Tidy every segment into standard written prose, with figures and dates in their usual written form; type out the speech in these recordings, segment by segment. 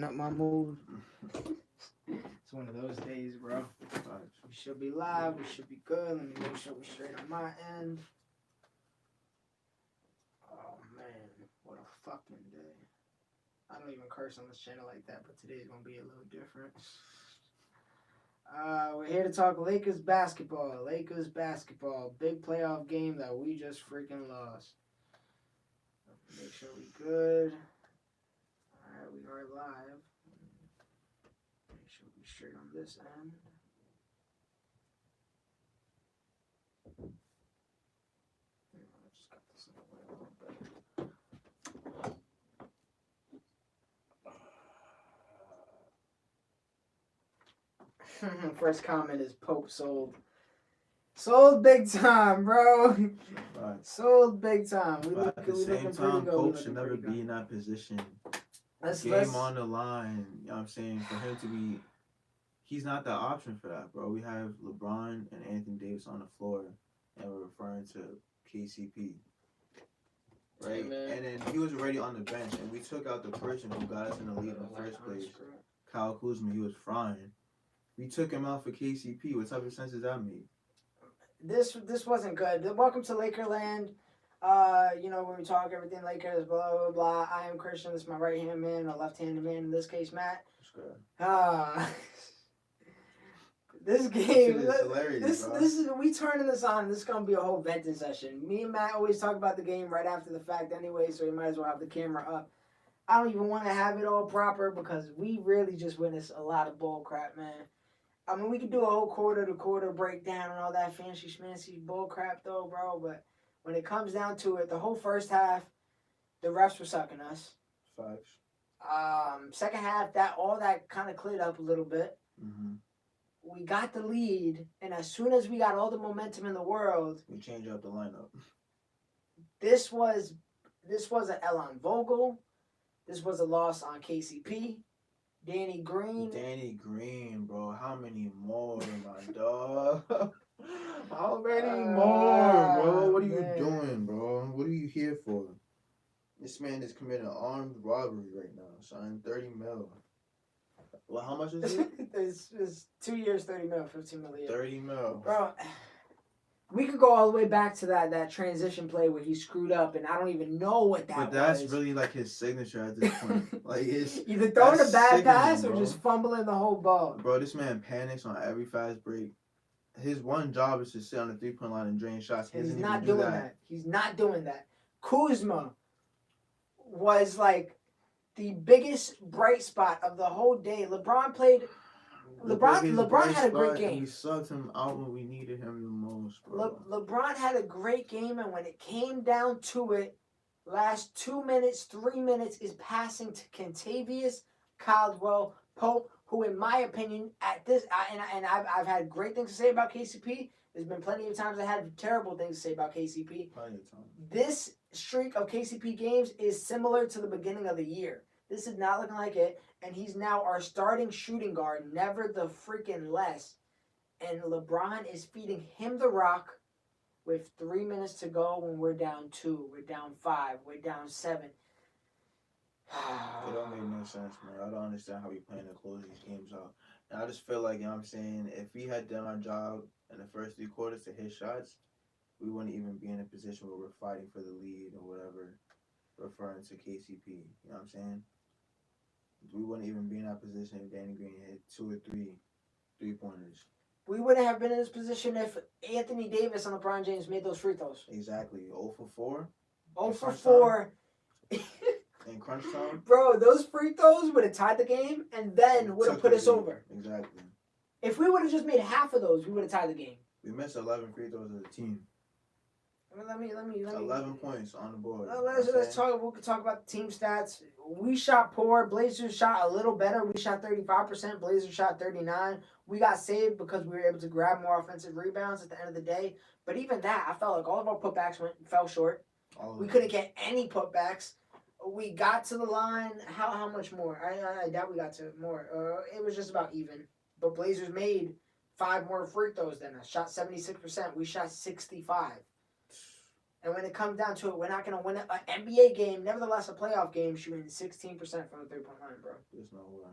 Up my mood. It's one of those days, bro. We should be live. We should be good. Let me make sure we're straight on my end. Oh man, what a fucking day! I don't even curse on this channel like that, but today's gonna be a little different. We're here to talk Lakers basketball. Lakers basketball, big playoff game that we just freaking lost. Make sure we good. All right, we are live. Make sure we straight on this end. I just got this in the way a little bit. First comment is Pope sold. Sold big time, bro. Right. Sold big time. But at the same time, Pope should never be in that position. Game on the line. You know what I'm saying? For him to be, he's not the option for that, bro. We have LeBron and Anthony Davis on the floor, and we're referring to KCP. Right? Yeah, and then he was already on the bench, and we took out the person who got us in the lead in the first place. Kyle Kuzma, he was frying. We took him out for KCP. What type of sense does that make? This wasn't good. Welcome to Lakerland. When we talk everything Lakers, blah, blah, blah. I am Christian. This is my right-hand man, a left-handed man, in this case, Matt. That's good. This game, is hilarious, this is, we turning this on. This is going to be a whole venting session. Me and Matt always talk about the game right after the fact anyway, so you might as well have the camera up. I don't even want to have it all proper because we really just witnessed a lot of bull crap, man. I mean, we could do a whole quarter-to-quarter breakdown and all that fancy-schmancy bull crap, though, bro. But when it comes down to it, the whole first half, the refs were sucking us. Facts. Second half, that kind of cleared up a little bit. Mm-hmm. We got the lead, and as soon as we got all the momentum in the world, we changed up the lineup. This was an L on Vogel. This was a loss on KCP. Danny Green, bro. How many more, my dog? How many more, bro? What are you doing, bro? What are you here for? This man is committing armed robbery right now, son. 30 mil. Well, how much is it? It's 2 years, 30 mil, 15 million. 30 mil. Bro, we could go all the way back to that transition play where he screwed up, and I don't even know what that was. But that's really like his signature at this point. Like it's either throwing a bad pass or just fumbling the whole ball. Bro, this man panics on every fast break. His one job is to sit on the 3-point line and drain shots. He's not doing that. He's not doing that. Kuzma was like the biggest bright spot of the whole day. LeBron had a great game. We sucked him out when we needed him the most, bro. LeBron had a great game, and when it came down to it, last 2 minutes, 3 minutes is passing to Kentavious Caldwell Pope, who, in my opinion, I've had great things to say about KCP. There's been plenty of times I had terrible things to say about KCP. Plenty of times. This streak of KCP games is similar to the beginning of the year. This is not looking like it, and he's now our starting shooting guard, never the freaking less. And LeBron is feeding him the rock with 3 minutes to go when we're down 2, we're down 5, we're down 7. It don't make no sense, man. I don't understand how we plan to close these games out. And I just feel like, you know what I'm saying, if we had done our job in the first 3 quarters to hit shots, we wouldn't even be in a position where we're fighting for the lead or whatever, referring to KCP. You know what I'm saying? We wouldn't even be in that position if Danny Green hit 2 or 3 3-pointers. We wouldn't have been in this position if Anthony Davis and LeBron James made those free throws. Exactly. 0 for 4. 0 for 4. In crunch time. Bro, those free throws would have tied the game and then would have put us over. Exactly. If we would have just made half of those, we would have tied the game. We missed 11 free throws as a team. Let me. 11 points on the board. Let's talk. We could talk about the team stats. We shot poor. Blazers shot a little better. We shot 35%. Blazers shot 39%. We got saved because we were able to grab more offensive rebounds at the end of the day. But even that, I felt like all of our putbacks fell short. We couldn't get any putbacks. We got to the line. How much more? I doubt we got to more. It was just about even. But Blazers made 5 more free throws than us. Shot 76%. We shot 65%. And when it comes down to it, we're not going to win an NBA game, nevertheless a playoff game, shooting 16% from the three-point line, bro. There's no way.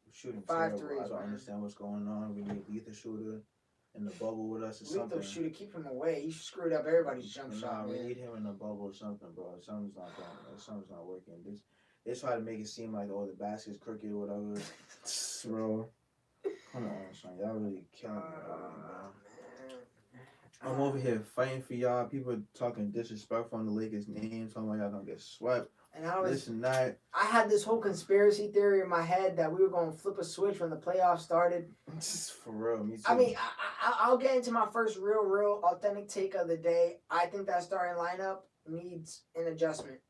We're shooting 5 terrible. threes, I don't man. understand what's going on. We need Lethal shooter in the bubble with us or something. Lethal shooter, keep him away. He screwed up everybody's jump shot, we man. need him in the bubble or something, bro. Something's not going. Something's not working. They try to make it seem like the basket's crooked or whatever, bro. Come on, son. Y'all really killing me, man. I'm over here fighting for y'all. People talking disrespectful on the Lakers' names, talking about y'all gonna get swept. And I was, this and that. I had this whole conspiracy theory in my head that we were going to flip a switch when the playoffs started. For real, me too. I mean, I'll get into my first real authentic take of the day. I think that starting lineup needs an adjustment.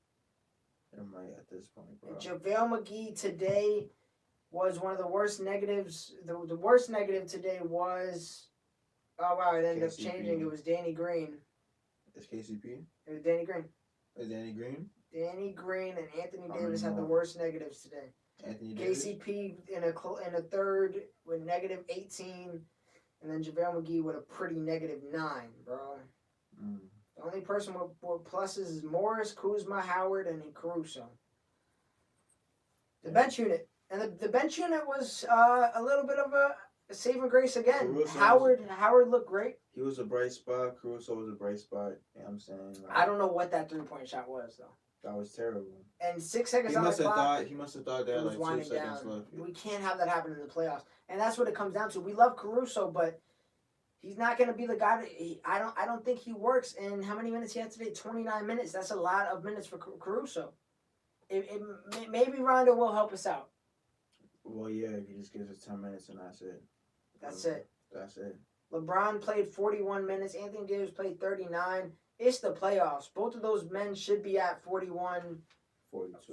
It might at this point, bro. JaVale McGee today was one of the worst negatives. The worst negative today was, oh wow, it ended up changing. It was Danny Green. It's KCP? It was Danny Green. Is Danny Green? Danny Green and Anthony Davis had the worst negatives today. Anthony Davis? KCP in a third with negative 18, and then JaVale McGee with a pretty negative 9, bro. Mm. The only person with pluses is Morris, Kuzma, Howard, and Caruso. The bench unit. And the bench unit was a little bit of a saving grace again. Howard looked great. He was a bright spot. Caruso was a bright spot. You know what I'm saying? Like, I don't know what that three-point shot was, though. That was terrible. And 6 seconds on the clock. He must have thought that like 2 seconds left. We can't have that happen in the playoffs. And that's what it comes down to. We love Caruso, but he's not going to be the guy. I don't think he works. And how many minutes he had today? 29 minutes. That's a lot of minutes for Caruso. Maybe Rondo will help us out. Well, yeah, if he just gives us 10 minutes and that's it. That's it. LeBron played 41 minutes. Anthony Davis played 39. It's the playoffs. Both of those men should be at 41,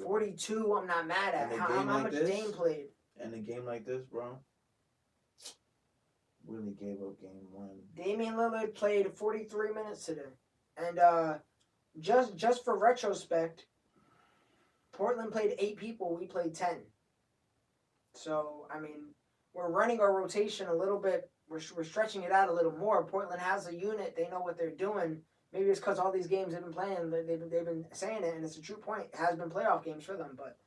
42. I'm not mad at how much Dame played. And a game like this, bro, really gave up game 1. Damian Lillard played 43 minutes today. And just for retrospect, Portland played 8 people. We played 10. So, I mean, we're running our rotation a little bit. We're stretching it out a little more. Portland has a unit. They know what they're doing. Maybe it's because all they've been playing. They've been saying it, and it's a true point. It has been playoff games for them, but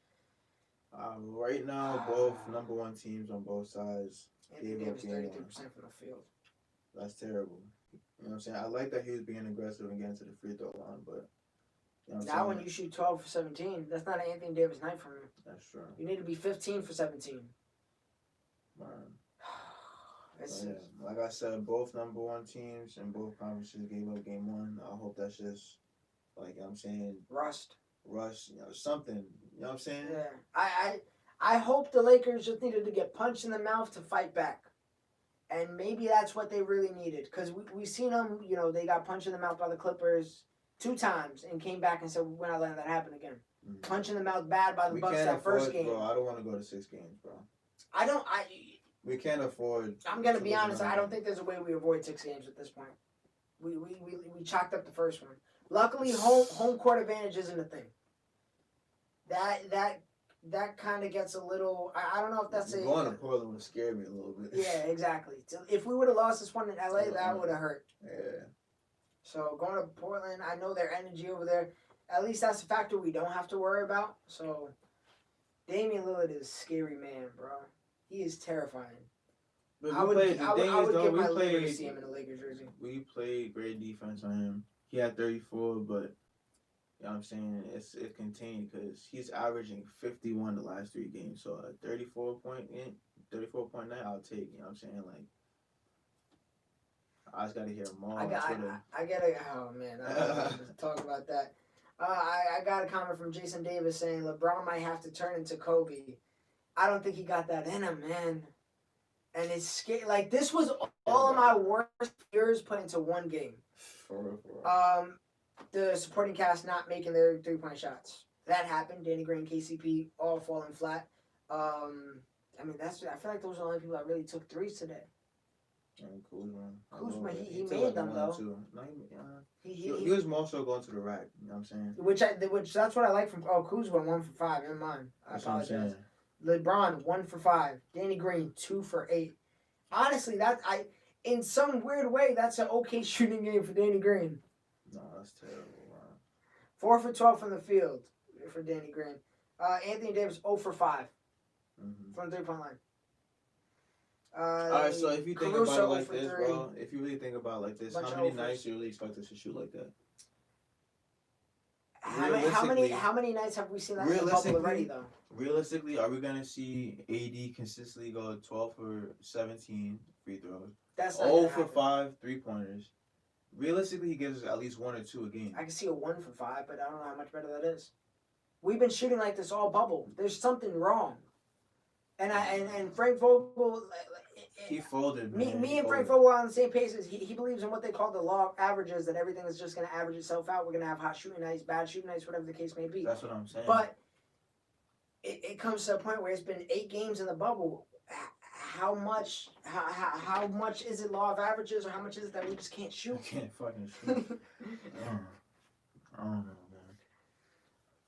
right now, both number 1 teams on both sides. Anthony Davis 33% from the field. That's terrible. You know what I'm saying? I like that he was being aggressive and getting to the free throw line, but you know what I'm saying? When you shoot 12 for 17, that's not an Anthony Davis night for him. That's true. You need to be 15 for 17. Man. Yeah. Like I said, both number 1 teams and both conferences gave up game 1. I hope that's just, like I'm saying, rust, something. You know what I'm saying? Yeah. I hope the Lakers just needed to get punched in the mouth to fight back. And maybe that's what they really needed. Because we've seen them, they got punched in the mouth by the Clippers 2 times and came back and said, we're not letting that happen again. Mm-hmm. Punch in the mouth bad by the Bucks that first game. Bro, I don't want to go to 6 games, bro. We can't afford. I'm gonna be honest. I don't think there's a way we avoid 6 games at this point. We chalked up the first one. Luckily, home court advantage isn't a thing. That kind of gets a little. I don't know if that's going to Portland would scare me a little bit. Yeah, exactly. So if we would have lost this one in LA, that would have hurt. Yeah. So going to Portland, I know their energy over there. At least that's a factor we don't have to worry about. So Damian Lillard is a scary man, bro. He is terrifying. But I would give my liver to see him in a Lakers jersey. We played great defense on him. He had 34, but you know what I'm saying? It's contained because he's averaging 51 the last 3 games. So a 34.9 I'll take. You know what I'm saying? Like, I just got to hear more. I gotta, oh man, I don't to talk about that. I got a comment from Jason Davis saying LeBron might have to turn into Kobe. I don't think he got that in him, man. And it's scary. Like, this was all of my worst fears put into one game. The supporting cast not making their 3-point shots. That happened. Danny Green, KCP, all falling flat. I mean, I feel like those are the only people that really took threes today. Kuzma, he made them though. No, he was more so going to the rack. You know what I'm saying? Which that's what I like from Kuzma 1 for 5 in mine. I apologize. LeBron 1 for 5. Danny Green 2 for 8. Honestly, in some weird way, that's an okay shooting game for Danny Green. No, that's terrible, man. 4 for 12 from the field for Danny Green. Anthony Davis 0 for 5 from the 3-point line. Alright, so if you think about it like this, 3. bro, if you really think about it like this, how many nights do you really expect us to shoot like that? How many nights have we seen that in the bubble already, though? Realistically, are we going to see AD consistently go 12 for 17 free throws? That's not 0 for 5 3-pointers. Realistically, he gives us at least 1 or 2 a game. I can see a 1 for 5, but I don't know how much better that is. We've been shooting like this all bubble. There's something wrong. And Frank Vogel, he folded. Me and Frank Vogel are on the same page. He believes in what they call the law of averages, that everything is just going to average itself out. We're going to have hot shooting nights, bad shooting nights, whatever the case may be. That's what I'm saying. But it comes to a point where it's been 8 games in the bubble. How much is it law of averages, or how much is it that we just can't shoot? I can't fucking shoot. I don't know, man.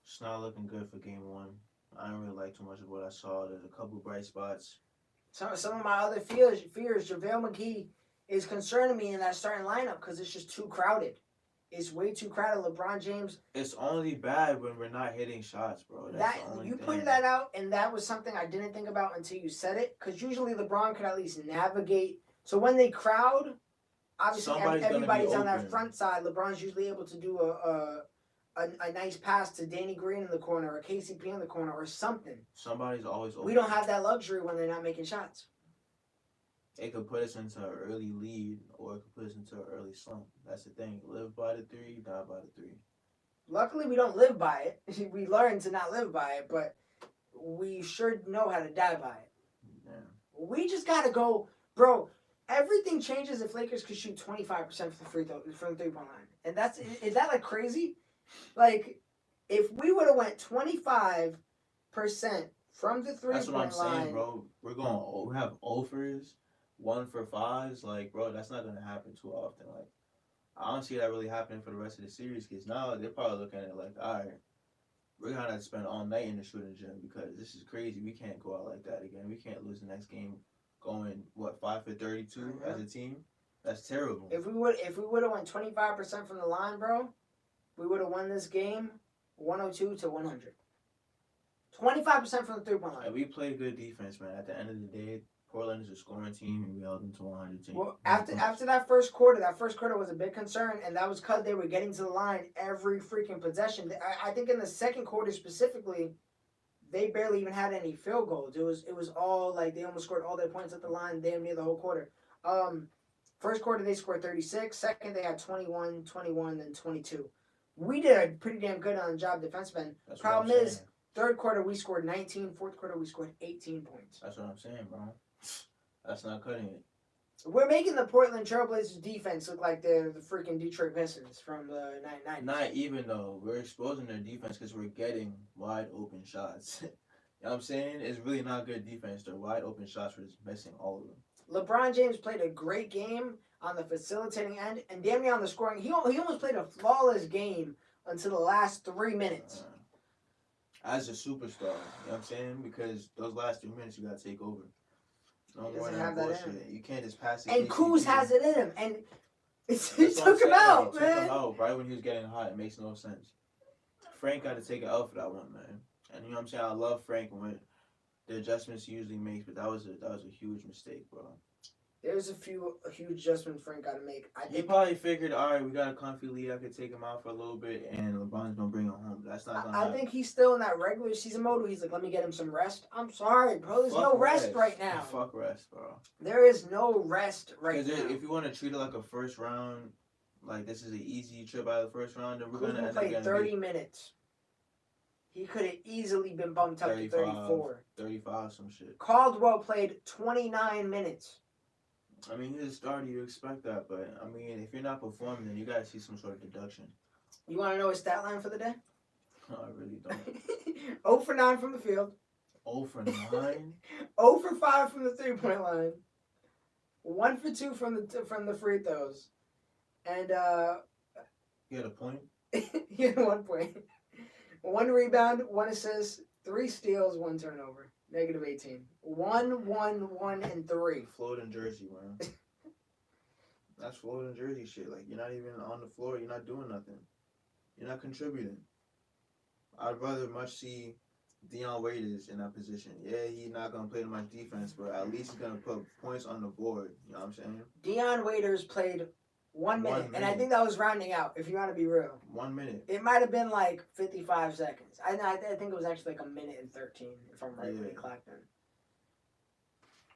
It's not looking good for game 1. I don't really like too much of what I saw. There's a couple bright spots. Some of my other fears, JaVale McGee is concerning me in that starting lineup because it's just too crowded. It's way too crowded. LeBron James. It's only bad when we're not hitting shots, bro. That's the only you thing. pointed that out, and that was something I didn't think about until you said it. Because usually LeBron could at least navigate. So when they crowd, obviously everybody's on that front side. LeBron's usually able to do a nice pass to Danny Green in the corner, or KCP in the corner, or something. Somebody's always open. We don't have that luxury when they're not making shots. It could put us into an early lead, or it could put us into an early slump. That's the thing. Live by the 3, die by the 3. Luckily, we don't live by it. We learn to not live by it, but we sure know how to die by it. Yeah. We just got to go, bro. Everything changes if Lakers could shoot 25% from the 3-point line. And is that like crazy? Like, if we would have went 25% from the 3-point line. That's what I'm saying, bro. We have offers, 1 for 5s. Like, bro, that's not going to happen too often. Like, I don't see that really happening for the rest of the series, because now they're probably looking at it like, all right, we're going to have to spend all night in the shooting gym because this is crazy. We can't go out like that again. We can't lose the next game going, 5 for 32 as a team? That's terrible. If we would have went 25% from the line, bro, we would have won this game 102 to 100. 25% from the 3-point line. And we played good defense, man. At the end of the day, Portland is a scoring team, and we held them to 100 team. Well, after that first quarter was a big concern, and that was because they were getting to the line every freaking possession. I think in the second quarter specifically, they barely even had any field goals. It was all like they almost scored all their points at the line damn near the whole quarter. First quarter they scored 36. Second they had 21, 21, then 22. We did a pretty damn good on the job defenseman. Problem is, third quarter we scored 19. Fourth quarter we scored 18 points. That's what I'm saying, bro. That's not cutting it. We're making the Portland Trailblazers defense look like they're the freaking Detroit Pistons from the 1990s. Not even though. We're exposing their defense because we're getting wide open shots. You know what I'm saying? It's really not good defense. They're wide open shots. We're just missing all of them. LeBron James played a great game on the facilitating end, and damn near on the scoring. He almost played a flawless game until the last 3 minutes. As a superstar, you know what I'm saying? Because those last 3 minutes, you got to take over. No more than bullshit. You can't just pass it. And Kuz has it in him, and he took him out, man. Took him out right when he was getting hot. It makes no sense. Frank got to take an L for that one, man. And you know what I'm saying? I love Frank and the adjustments he usually makes, but that was a huge mistake, bro. There's a huge adjustments Frank got to make. He probably figured, all right, we got a comfy lead. I could take him out for a little bit, and LeBron's gonna bring him home. That's not gonna happen. I think he's still in that regular season mode where he's like, let me get him some rest. I'm sorry, bro. There's no rest right now. Fuck rest, bro. There is no rest right now. If you want to treat it like a first round, like this is an easy trip out of the first round, then we're gonna end up getting 30 minutes. He could have easily been bumped up to 34. 35, some shit. Caldwell played 29 minutes. I mean, he's a starter. You expect that, but I mean, if you're not performing, then you gotta see some sort of deduction. You want to know his stat line for the day? No, I really don't. 0 for 9 from the field. 0 for 9. 0 for 5 from the 3-point line. 1 for 2 from the free throws, and he had a point. He had 1 point. 1 rebound, 1 assist, 3 steals, 1 turnover. -18. 1, 1, 1, and 3. Floating jersey, man. That's Florida and Jersey shit. Like, you're not even on the floor. You're not doing nothing. You're not contributing. I'd rather much see Dion Waiters in that position. Yeah, he's not gonna play much defense, but at least he's gonna put points on the board. You know what I'm saying? Dion Waiters played 1 minute, and I think that was rounding out. If you want to be real, 1 minute. it might have been like 55 seconds. I think it was actually like a minute and 13, if I'm right. When he clocked in.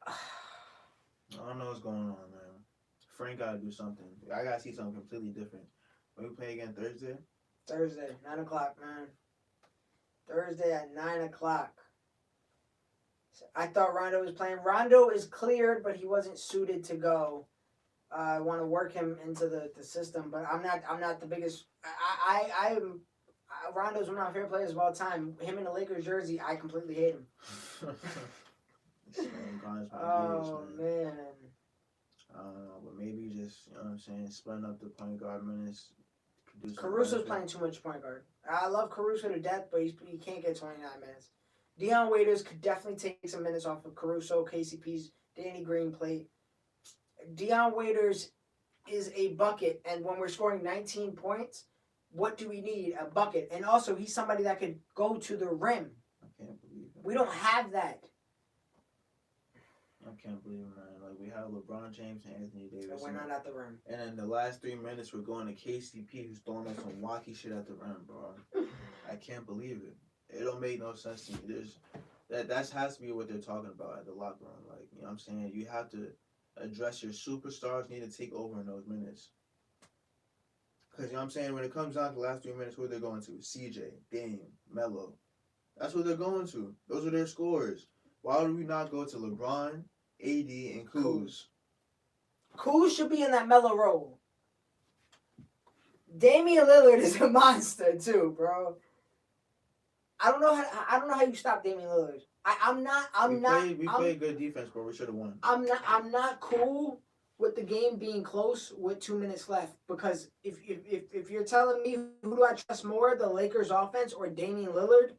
I don't know what's going on, man. Frank gotta do something. I gotta see something completely different. When we play again Thursday? Thursday, 9 o'clock, man. Thursday at 9 o'clock. I thought Rondo was playing. Rondo is cleared, but he wasn't suited to go. I want to work him into the system, but I'm not the biggest. Rondo's one of my favorite players of all time. Him in the Lakers jersey, I completely hate him. Oh man. I don't know, but maybe just, you know what I'm saying, splitting up the point guard minutes. Caruso's playing too much point guard. I love Caruso to death, but he can't get 29 minutes. Dion Waiters could definitely take some minutes off of Caruso, KCP's Danny Green plate. Dion Waiters is a bucket, and when we're scoring 19 points, what do we need? A bucket. And also, he's somebody that could go to the rim. I can't believe it. We don't have that. I can't believe it, man. Like, we have LeBron James and Anthony Davis. And we're not at the rim. And in the last 3 minutes, we're going to KCP, who's throwing us some wacky shit at the rim, bro. I can't believe it. It don't make no sense to me. That has to be what they're talking about at the locker room. Like, you know what I'm saying? You have to address your superstars need to take over in those minutes. Because, you know what I'm saying? When it comes down to the last 3 minutes, who are they going to? CJ, Dame, Melo. That's what they're going to. Those are their scores. Why would we not go to LeBron, AD, and Kuz? Kuz should be in that Melo role. Damian Lillard is a monster too, bro. I don't know how you stop Damian Lillard. We played good defense, bro. We should have won. I'm not cool with the game being close with 2 minutes left, because if you're telling me who do I trust more, the Lakers offense or Damian Lillard,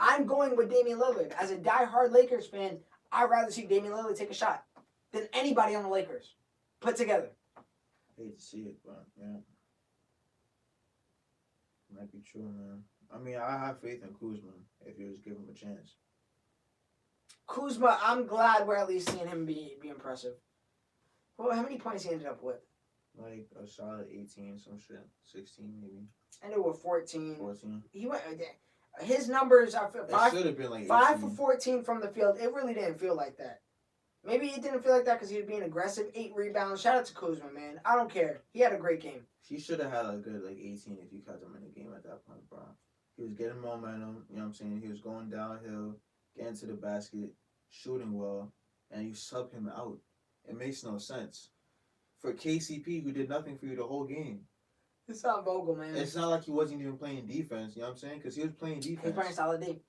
I'm going with Damian Lillard. As a diehard Lakers fan, I'd rather see Damian Lillard take a shot than anybody on the Lakers put together. I hate to see it, but yeah. Might be true, man. I mean, I have faith in Kuzma if you just give him a chance. Kuzma, I'm glad we're at least seeing him be impressive. Well, how many points he ended up with? Like a solid 18, some shit. 16 maybe. Ended with 14. 14. He went. His numbers are should have been like 5 for 14 from the field. It really didn't feel like that. Maybe it didn't feel like that because he was being aggressive. 8 rebounds. Shout out to Kuzma, man. I don't care. He had a great game. He should have had a good 18 if you kept him in the game at that point, bro. He was getting momentum. You know what I'm saying? He was going downhill, getting to the basket, shooting well, and you sub him out. It makes no sense. For KCP, who did nothing for you the whole game. It's not Vogel, man. It's not like he wasn't even playing defense, you know what I'm saying? Because he was playing defense. He was playing solid D.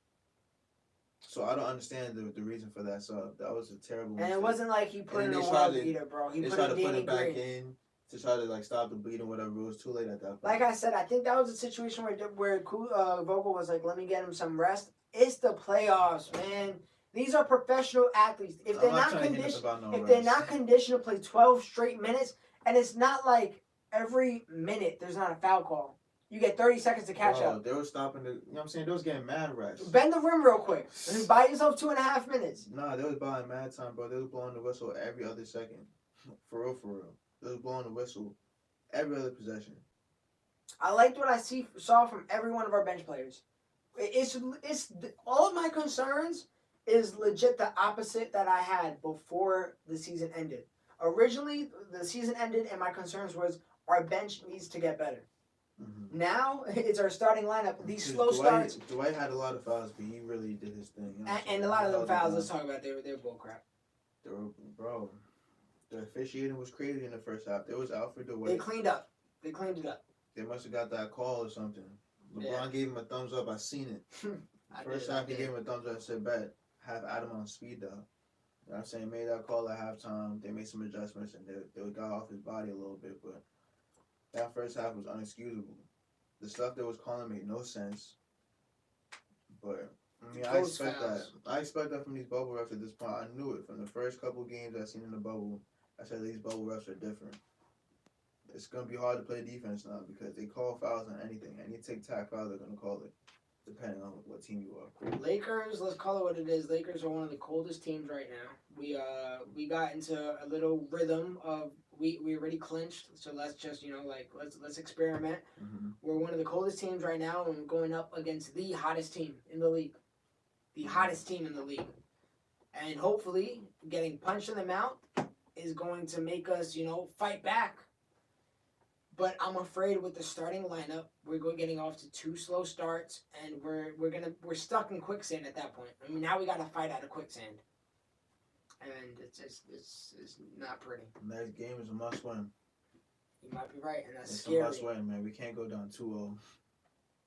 So I don't understand the reason for that sub. That was a terrible mistake. And it wasn't like he put in a world beater, bro. He tried to put it back in to try to stop the bleeding, whatever. It was too late at that point. Like I said, I think that was a situation where Vogel was like, let me get him some rest. It's the playoffs, man. These are professional athletes. If they're not conditioned to play 12 straight minutes, and it's not like every minute there's not a foul call. You get 30 seconds to catch up. They were stopping you know what I'm saying? They was getting mad rest. Bend the rim real quick. And buy yourself 2.5 minutes. Nah, they was buying mad time, bro. They was blowing the whistle every other second. For real. They was blowing the whistle every other possession. I liked what I saw from every one of our bench players. It's all of my concerns is legit the opposite that I had before the season ended. Originally, the season ended and my concerns was our bench needs to get better. Mm-hmm. Now, it's our starting lineup. These slow starts. Dwight had a lot of fouls, but he really did his thing. You know and a lot of them fouls, let's talk about, they were bullcrap. Bro, the officiating was crazy in the first half. There was Alfred Dwight. They cleaned it up. They must have got that call or something. LeBron gave him a thumbs up. I seen it. First half, he gave him a thumbs up. I said, bet. Have Adam on speed, though. You know what I'm saying? Made that call at halftime. They made some adjustments, and they got off his body a little bit, but that first half was unexcusable. The stuff that was calling made no sense. But, I mean, I expect that from these bubble refs at this point. I knew it from the first couple games I seen in the bubble. I said these bubble refs are different. it's gonna be hard to play defense now because they call fouls on anything. Any tic-tac foul, they're gonna call it, depending on what team you are. Lakers, let's call it what it is. Lakers are one of the coldest teams right now. We got into a little rhythm of we already clinched, so let's just let's experiment. Mm-hmm. We're one of the coldest teams right now, and we're going up against the hottest team in the league, the hottest team in the league, and hopefully getting punched in the mouth is going to make us fight back. But I'm afraid with the starting lineup, we're getting off to 2 slow starts, and we're stuck in quicksand at that point. I mean, now we got to fight out of quicksand, and it's not pretty. Next game is a must win. You might be right, and that's It's scary. a must win, man. We can't go down 2-0.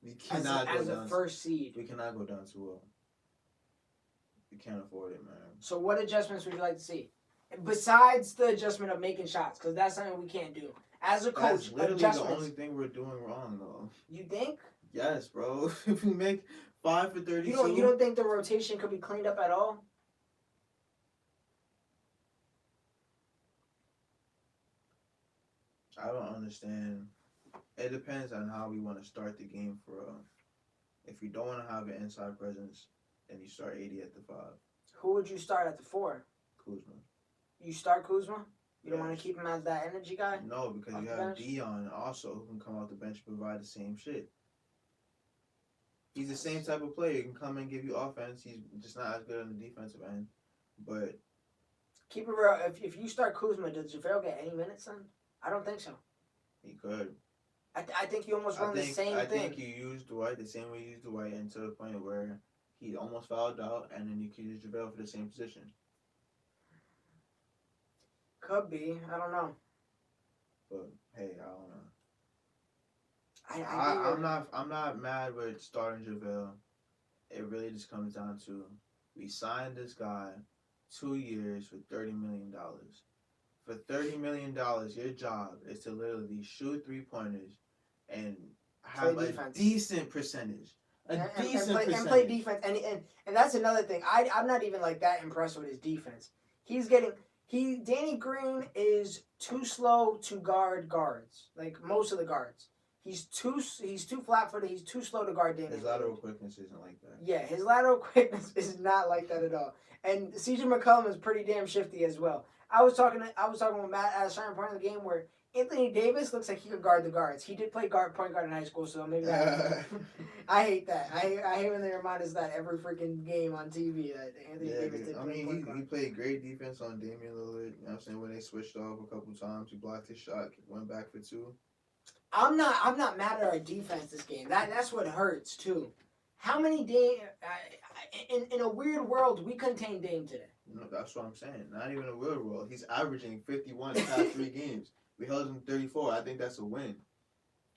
We cannot as a first seed. We cannot go down 2-0. We can't afford it, man. So what adjustments would you like to see? Besides the adjustment of making shots, because that's something we can't do. As a coach, that's literally adjustments. the only thing we're doing wrong, though. You think? Yes, bro. If we make 5 for 32, You don't think the rotation could be cleaned up at all? I don't understand. It depends on how we want to start the game for real. If you don't want to have an inside presence, then you start 80 at the 5. Who would you start at the 4? Kuzma. You start Kuzma? You don't Yes. want to keep him as that energy guy? No, because Off you the have bench? Dion also who can come off the bench and provide the same shit. He's the same type of player. He can come and give you offense. He's just not as good on the defensive end. But Keep it real. If you start Kuzma, does JaVale get any minutes then? I don't think so. he could. I think you almost run the same I thing. think you used Dwight the same way you used Dwight, and to the point where he almost fouled out, and then you could use JaVale for the same position. Could be. I don't know. But hey, I don't know. I'm not mad with starting JaVale. It really just comes down to we signed this guy 2 years for $30 million. For $30 million, your job is to literally shoot 3-pointers and have Play a defense. decent percentage. And play defense. And that's another thing. I'm not even like that impressed with his defense. Danny Green is too slow to guard guards. Like most of the guards. He's too flat-footed. He's too slow to guard Danny. His lateral quickness isn't like that. Yeah, his lateral quickness is not like that at all. And CJ McCollum is pretty damn shifty as well. I was talking with Matt at a certain point in the game where Anthony Davis looks like he could guard the guards. He did play point guard in high school, so maybe that. I hate that. I hate when they remind us that every freaking game on TV that Anthony Davis did play point guard. He played great defense on Damian Lillard. You know what I'm saying? When they switched off a couple times, he blocked his shot, went back for 2. I'm not mad at our defense this game. That's what hurts too. How many in a weird world we contained Dame today? No, that's what I'm saying. Not even a real world. He's averaging 51 the past 3 games. We held him 34. I think that's a win.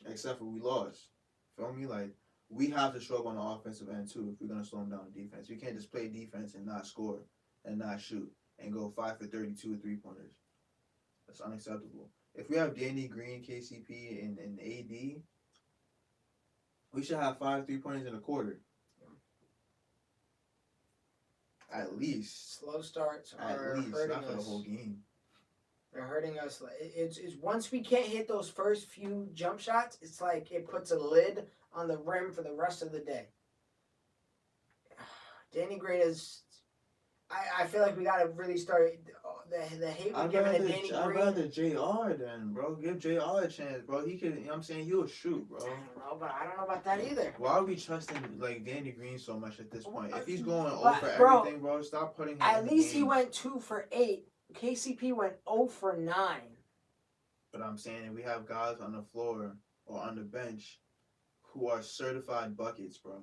Except for we lost. Feel me? Like, we have to struggle on the offensive end too if we're going to slow him down on defense. We can't just play defense and not score and not shoot and go 5 for 32 with 3-pointers. That's unacceptable. If we have Danny Green, KCP, and AD, we should have 5 3-pointers in a quarter. At least. Slow starts are hurting not for the us. whole game. They're hurting us. It's once we can't hit those first few jump shots, it's like it puts a lid on the rim for the rest of the day. Danny Green is. I feel like we gotta really start the hate we're giving to Danny Green. I'd rather JR then, bro. Give JR a chance, bro. He could, you know what I'm saying? He'll shoot, bro. I don't know about that either. Why are we trusting like Danny Green so much at this point? If he's going But, over bro, everything, bro, stop putting him At in least the he game. went 2 for 8. KCP went 0 for 9. But I'm saying we have guys on the floor or on the bench who are certified buckets, bro.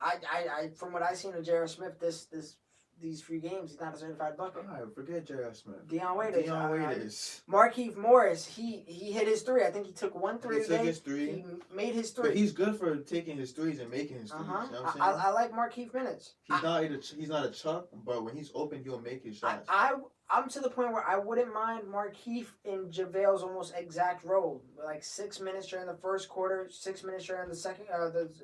I from what I've seen of J.R. Smith these few games, he's not a certified bucket. All right, forget J.R. Smith. Dion Waiters. Dion Waiters. Markieff Morris, he hit his 3. I think he took 1 3 He today. took his 3. He made his 3. But he's good for taking his 3s and making his 3s. You know what I'm saying? I like Markieff minutes. He's not a Chuck, but when he's open, he'll make his shots. I'm to the point where I wouldn't mind Markieff in JaVale's almost exact role, like 6 minutes during the first quarter, 6 minutes during the second,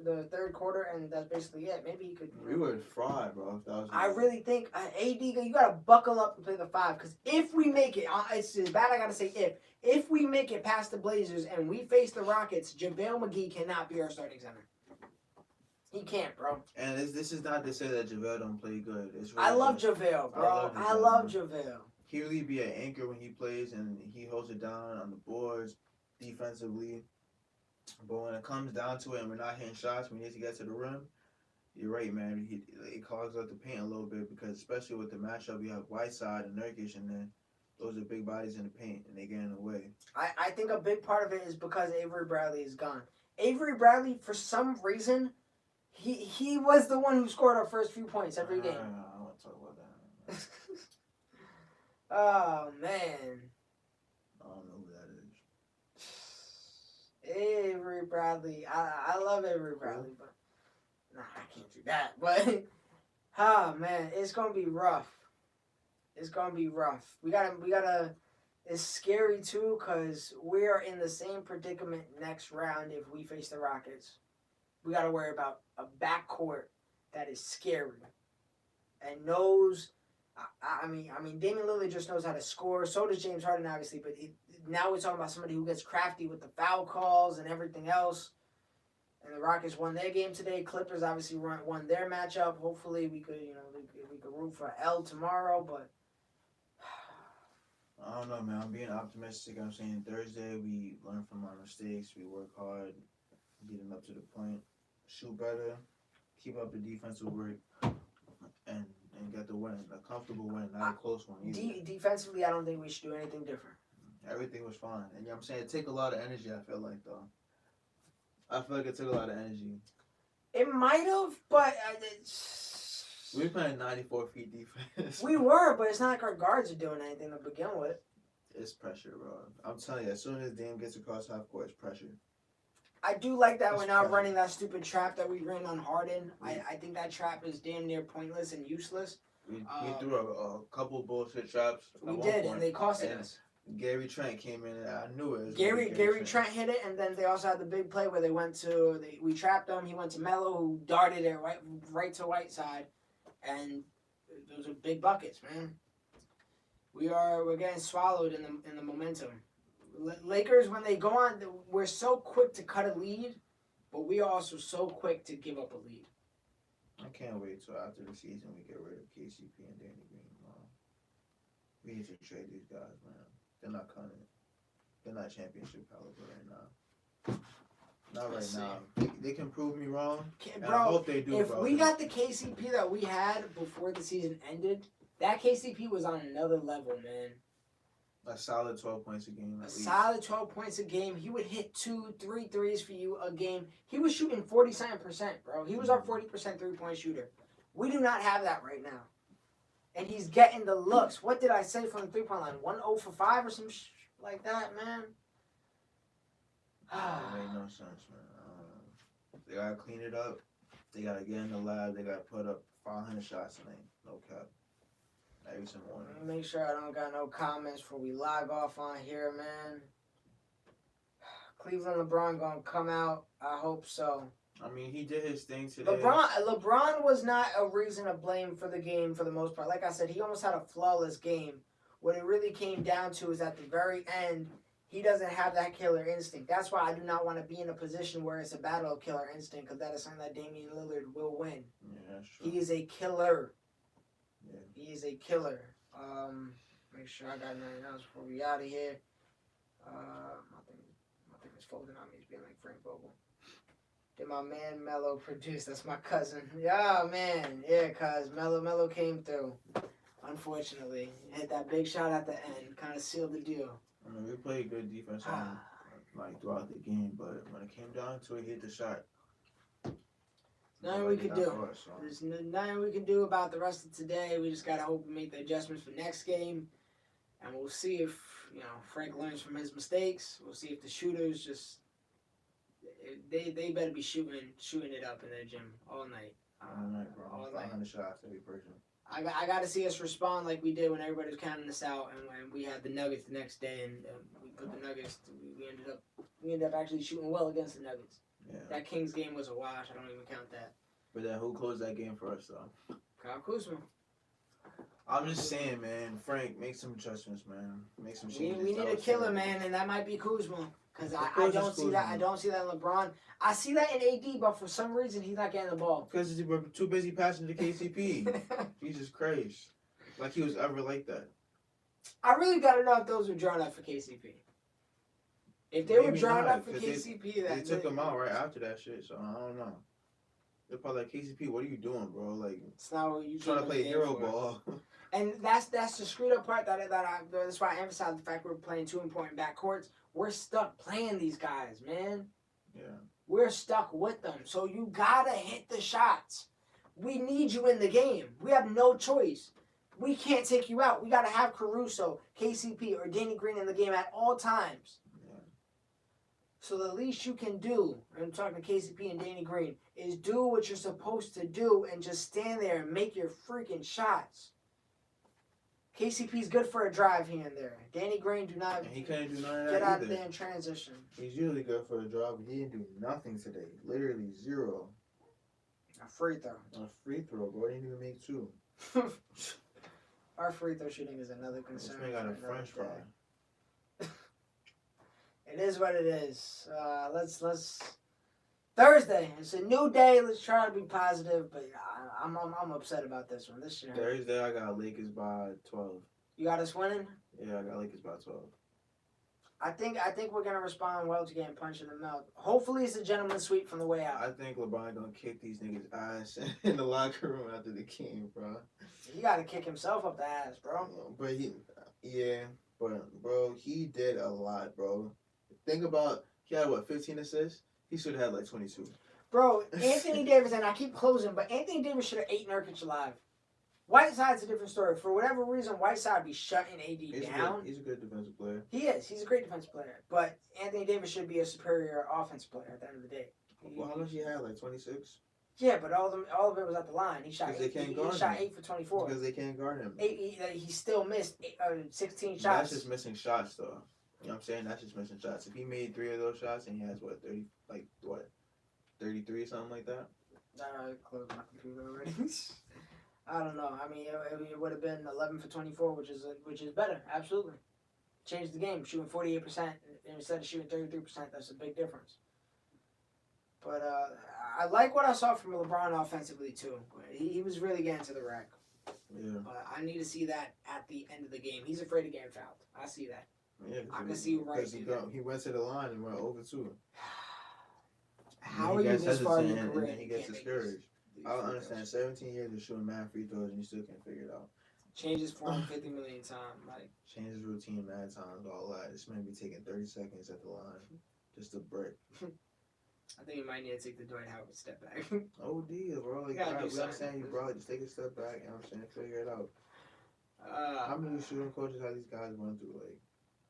the third quarter, and that's basically it. Maybe he could. We would fry, bro. If that was I really think AD, you gotta buckle up and play the 5, because if we make it, it's as bad I gotta say if we make it past the Blazers and we face the Rockets, JaVale McGee cannot be our starting center. He can't, bro. And this is not to say that JaVale don't play good. It's really I love JaVale, bro. I love JaVale. He really be an anchor when he plays, and he holds it down on the boards, defensively. But when it comes down to it, and we're not hitting shots, we need to get to the rim. You're right, man. It clogs up the paint a little bit because, especially with the matchup, you have Whiteside and Nurkic, and then those are big bodies in the paint, and they get in the way. I think a big part of it is because Avery Bradley is gone. Avery Bradley, for some reason, he was the one who scored our first few points every game. I want to talk about that. Oh, man. I don't know who that is. Avery Bradley. I love Avery Bradley, but nah, I can't do that. But, oh, man, it's going to be rough. It's going to be rough. We gotta, it's scary, too, because we are in the same predicament next round if we face the Rockets. We got to worry about a backcourt that is scary and knows. I mean, Damian Lillard just knows how to score. So does James Harden, obviously. But now we're talking about somebody who gets crafty with the foul calls and everything else. And the Rockets won their game today. Clippers obviously won their matchup. Hopefully, we could root for L tomorrow. But I don't know, man. I'm being optimistic. I'm saying Thursday we learn from our mistakes. We work hard, getting up to the point, shoot better, keep up the defensive work, and get the win. A comfortable win, not a close one either. Defensively, I don't think we should do anything different. Everything was fine. And you know what I'm saying? It took a lot of energy, I feel like, though. I feel like it took a lot of energy. It might have, but... we were playing 94 feet defense. We were, but it's not like our guards are doing anything to begin with. It's pressure, bro. I'm telling you, as soon as Dame gets across half court, it's pressure. I do like that we're not running that stupid trap that we ran on Harden. I think that trap is damn near pointless and useless. We threw a couple bullshit traps. We did, and they costed us. Gary Trent came in, and I knew it. Gary Trent hit it, and then they also had the big play where we trapped him. He went to Melo, who darted it right to Whiteside, and those are big buckets, man. We're getting swallowed in the momentum. Lakers, when they go on, we're so quick to cut a lead, but we are also so quick to give up a lead. I can't wait till after the season we get rid of KCP and Danny Green. We need to trade these guys, man. They're not cutting it. They're not championship caliber right now. Not right now. They can prove me wrong. Bro, I hope they do. If we got the KCP that we had before the season ended, that KCP was on another level, man. A solid 12 points a game. Solid 12 points a game. He would hit 2-3 threes for you a game. He was shooting 47%, bro. He was our 40% three-point shooter. We do not have that right now. And he's getting the looks. What did I say from the three-point line? 1-0 for 5 or some like that, man? It made no sense, man. They got to clean it up. They got to get in the lab. They got to put up 500 shots and no cap. Every single morning. Let me make sure I don't got no comments before we log off on here, man. Cleveland LeBron gonna come out. I hope so. I mean, he did his thing today. LeBron was not a reason to blame for the game for the most part. Like I said, he almost had a flawless game. What it really came down to is at the very end, he doesn't have that killer instinct. That's why I do not want to be in a position where it's a battle of killer instinct, because that is something that Damian Lillard will win. Yeah, that's true. He is a killer. Yeah. He is a killer. Make sure I got nothing else before we out of here. My thing is folding on me. It's being like Frank Vogel. Did my man Melo produce? That's my cousin. Yeah, man. Yeah, cuz Melo came through. Unfortunately, hit that big shot at the end. Kind of sealed the deal. I mean, we played good defense throughout the game, but when it came down to it, he hit the shot. Nothing we can do. There's nothing we can do about the rest of today. We just gotta hope we make the adjustments for next game, and we'll see if Frank learns from his mistakes. We'll see if the shooters just they better be shooting it up in their gym all night. All night, bro. 500 shots every person. I got to see us respond like we did when everybody was counting us out, and we had the Nuggets the next day, and we put the Nuggets. We ended up actually shooting well against the Nuggets. Yeah. That Kings game was a wash. I don't even count that. But then who closed that game for us though? Kyle Kuzma. I'm just saying, man. Frank, make some adjustments, man. Make some changes. We need a killer, man, and that might be Kuzma. Because I don't see that. I don't see that in LeBron. I see that in AD, but for some reason he's not getting the ball. Because we're too busy passing to KCP. Jesus Christ. Like he was ever like that. I really got to know if those were drawn up for KCP. If they were drawn up for KCP, they took him out right after that shit, so I don't know. They're probably like, KCP, what are you doing, bro? Like, it's not what you trying to play hero ball. And that's the screwed up part that's why I emphasize the fact we're playing two important backcourts. We're stuck playing these guys, man. Yeah. We're stuck with them. So you gotta hit the shots. We need you in the game. We have no choice. We can't take you out. We gotta have Caruso, KCP, or Danny Green in the game at all times. Yeah. So the least you can do, I'm talking to KCP and Danny Green, is do what you're supposed to do and just stand there and make your freaking shots. KCP's good for a drive here and there. Danny Green do not. And he couldn't do none of that get out either. there in transition. He's usually good for a drive, but he didn't do nothing today. Literally zero. A free throw. A free throw, bro. He didn't even make two. Our free throw shooting is another concern. This man got a French fry. It is what it is. Let's Thursday. It's a new day. Let's try to be positive, but I'm upset about this one. This shit hurt. Thursday, I got Lakers by 12. You got us winning? Yeah, I got Lakers by 12. I think we're gonna respond well to getting punched in the mouth. Hopefully, it's a gentleman's sweep from the way out. I think LeBron gonna kick these niggas' ass in the locker room after the game, bro. He gotta kick himself up the ass, bro. But bro, he did a lot, bro. Think about, he had what, 15 assists? He should have had like 22. Bro, Anthony Davis, and I keep closing, but Anthony Davis should have ate Nurkic alive. Whiteside's a different story. For whatever reason, Whiteside be shutting AD down. He's a good defensive player. He is. He's a great defensive player. But Anthony Davis should be a superior offensive player at the end of the day. Well, how much he had? Like 26? Yeah, but all of it was at the line. He shot 8. He shot 8 for 24. Because they can't guard him. He still missed 16 shots. That's just missing shots, though. You know what I'm saying? That's just missing shots. If he made 3 of those shots and he has, 33 or something like that? I closed my computer already. I don't know. I mean, it would have been 11 for 24, which is better. Absolutely. Changed the game. Shooting 48% instead of shooting 33%. That's a big difference. But I like what I saw from LeBron offensively, too. He was really getting to the rack. Yeah. But I need to see that at the end of the game. He's afraid of getting fouled. I see that. Yeah, I can see right because he went to the line and went over 2. How are you this far in your career? And then he gets discouraged. I don't understand. 17 years of shooting mad free throws and you still can't figure it out. Changes form 50 million times. Like, changes routine mad times, all that. This man be taking 30 seconds at the line. Just a break. I think you might need to take the Dwight Howard step back. OD, bro. Like, we understand you, bro. Just take a step back, you know what I'm saying? Figure it out. How many shooting coaches have these guys run through? Like,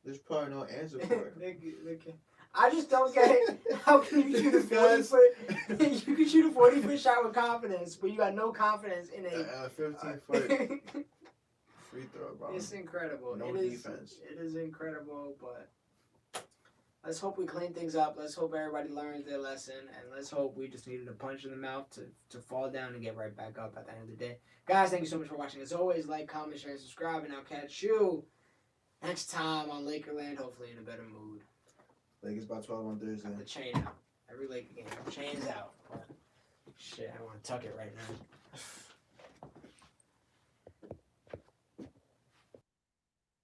there's probably no answer for it. I just don't get it. How can you shoot a 40-foot? You can shoot a 40-foot shot with confidence, but you got no confidence in a 15-foot free throw, bro. It's incredible. No defense. It is incredible, but let's hope we clean things up. Let's hope everybody learns their lesson, and let's hope we just needed a punch in the mouth to fall down and get right back up at the end of the day. Guys, thank you so much for watching. As always, like, comment, share, and subscribe, and I'll catch you next time on Lakerland, hopefully in a better mood. Lakers by 12 on Thursday. Got the chain out. Every Laker game, chain's out. Shit, I want to tuck it right now.